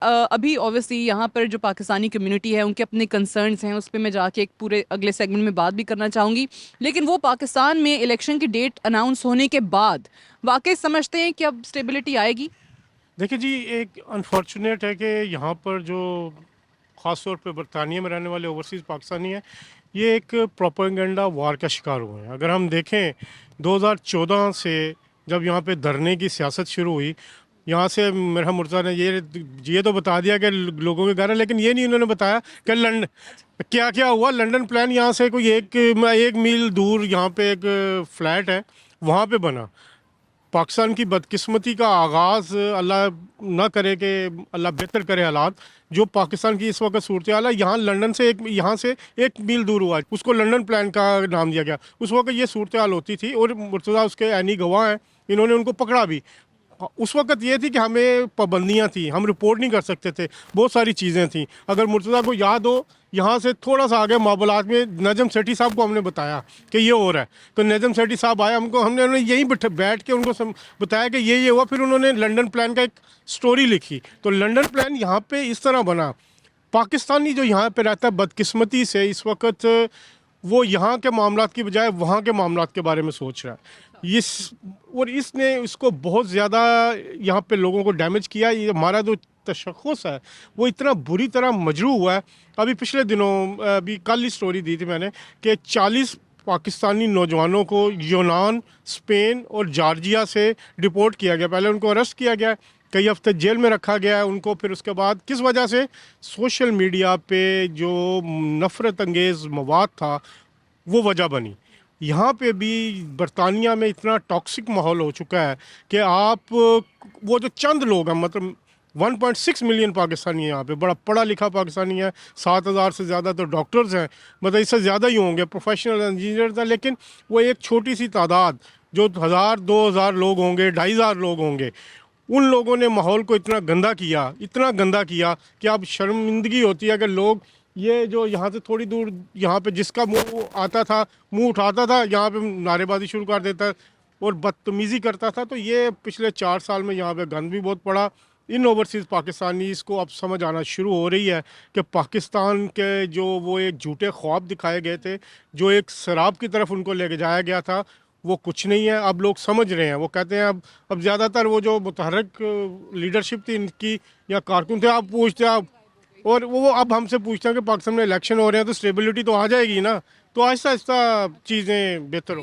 अभी ऑब्वियसली यहाँ पर जो पाकिस्तानी कम्युनिटी है उनके अपने कंसर्न्स हैं, उस पर मैं जाके एक पूरे अगले सेगमेंट में बात भी करना चाहूँगी। लेकिन वो पाकिस्तान में इलेक्शन की डेट अनाउंस होने के बाद वाकई समझते हैं कि अब स्टेबिलिटी आएगी? देखिए जी, एक अनफॉर्चुनेट है कि यहाँ पर जो ख़ास तौर पे बरतानिया में रहने वाले ओवरसीज़ पाकिस्तानी हैं, ये एक प्रोपेगेंडा वार का शिकार हुए हैं। अगर हम देखें 2014 से जब यहाँ पे धरने की सियासत शुरू हुई, यहाँ से मेरा मुर्तज़ा ने ये तो बता दिया कि लोगों के घर है, लेकिन ये नहीं उन्होंने बताया कि लंदन क्या क्या हुआ। लंदन प्लान यहाँ से कोई एक मील दूर यहाँ पे एक फ्लैट है, वहाँ पे बना। पाकिस्तान की बदकिस्मती का आगाज़, अल्लाह ना करे कि अल्लाह बेहतर करे हालात, जो पाकिस्तान की इस वक्त सूरत हाल है, यहाँ से एक मील दूर हुआ, उसको लंदन प्लान का नाम दिया गया। उस वक्त ये सूरत हाल होती थी और मुर्तज़ा उसके ऐनी गवाह हैं, इन्होंने उनको पकड़ा भी। उस वक्त ये थी कि हमें पाबंदियाँ थी, हम रिपोर्ट नहीं कर सकते थे, बहुत सारी चीज़ें थी। अगर मुर्तज़ा को याद हो, यहाँ से थोड़ा सा आगे माबलात में नजम सेठी साहब को हमने बताया कि ये हो रहा है, तो नजम सेठी साहब आया, हमने उन्हें यहीं बैठ के उनको बताया कि ये हुआ। फिर उन्होंने लंदन प्लान का एक स्टोरी लिखी, तो लंदन प्लान यहाँ पे इस तरह बना। पाकिस्तानी जो यहाँ पे रहता है, बदकिस्मती से इस वक्त वो यहाँ के मामलात की बजाय वहाँ के मामलात के बारे में सोच रहा है। इसने इसको बहुत ज़्यादा यहाँ पे लोगों को डैमेज किया। ये हमारा जो तशख़्ख़ुस है वो इतना बुरी तरह मजरू हुआ है। अभी पिछले दिनों, अभी कल ही स्टोरी दी थी मैंने कि 40 पाकिस्तानी नौजवानों को यूनान, स्पेन और जॉर्जिया से डिपोर्ट किया गया। पहले उनको अरेस्ट किया गया, कई हफ्ते जेल में रखा गया है उनको। फिर उसके बाद किस वजह से? सोशल मीडिया पे जो नफ़रत अंगेज़ मवाद था वो वजह बनी। यहाँ पे भी बरतानिया में इतना टॉक्सिक माहौल हो चुका है कि आप वो जो चंद लोग हैं, मतलब 1.6 मिलियन पाकिस्तानी है यहाँ पे, बड़ा पढ़ा लिखा पाकिस्तानी है, 7,000 से ज़्यादा तो डॉक्टर्स हैं, मतलब इससे ज़्यादा ही होंगे प्रोफेशनल इंजीनियर्स हैं। लेकिन वो एक छोटी सी तादाद, जो 1,000-2,000 लोग होंगे, 2,500 लोग होंगे, उन लोगों ने माहौल को इतना गंदा किया कि अब शर्मिंदगी होती है कि लोग, ये जो यहाँ से थोड़ी दूर, यहाँ पे जिसका मुंह आता था, मुंह उठाता था, यहाँ पे नारेबाजी शुरू कर देता और बदतमीज़ी करता था। तो ये पिछले 4 साल में यहाँ पे गंद भी बहुत पड़ा। इन ओवरसीज़ पाकिस्तानी को अब समझ आना शुरू हो रही है कि पाकिस्तान के जो वो एक झूठे ख्वाब दिखाए गए थे, जो एक शराब की तरफ उनको लेके जाया गया था, वो कुछ नहीं है। अब लोग समझ रहे हैं, वो कहते हैं अब ज़्यादातर वो जो मुतहर्रिक लीडरशिप थी इनकी या कारकुन थे, आप पूछते आप, और वो अब हमसे पूछते हैं कि पाकिस्तान में इलेक्शन हो रहे हैं तो स्टेबिलिटी तो आ जाएगी ना, तो आहिस्ता आहिस्ता चीज़ें बेहतर हो।